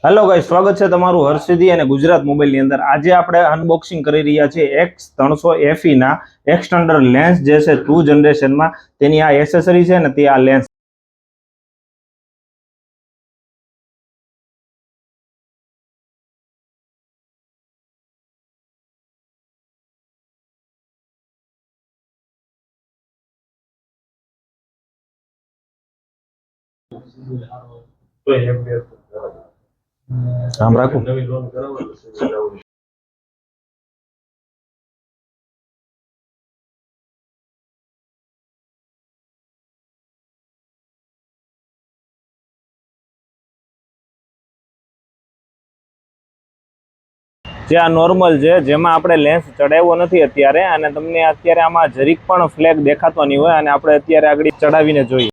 Hello guys, સ્વાગત છે તમારું હર્ષિદી અને ગુજરાત મોબાઈલની અંદર। આજે આપણે અનબોક્સિંગ કરી રહ્યા છીએ X300 FE ના એક્સટેન્ડર લેન્સ જે છે 2 જનરેશનમાં તેની આ એસેસરી છે ને તે આ લેન્સ આમ રાખું। જે આ નોર્મલ છે જેમાં આપણે લેન્સ ચડાવ્યો નથી અત્યારે, અને તમને અત્યારે આમાં જરીક પણ ફ્લેગ દેખાતો નહીં હોય, અને આપણે અત્યારે આગળ ચડાવીને જોઈએ।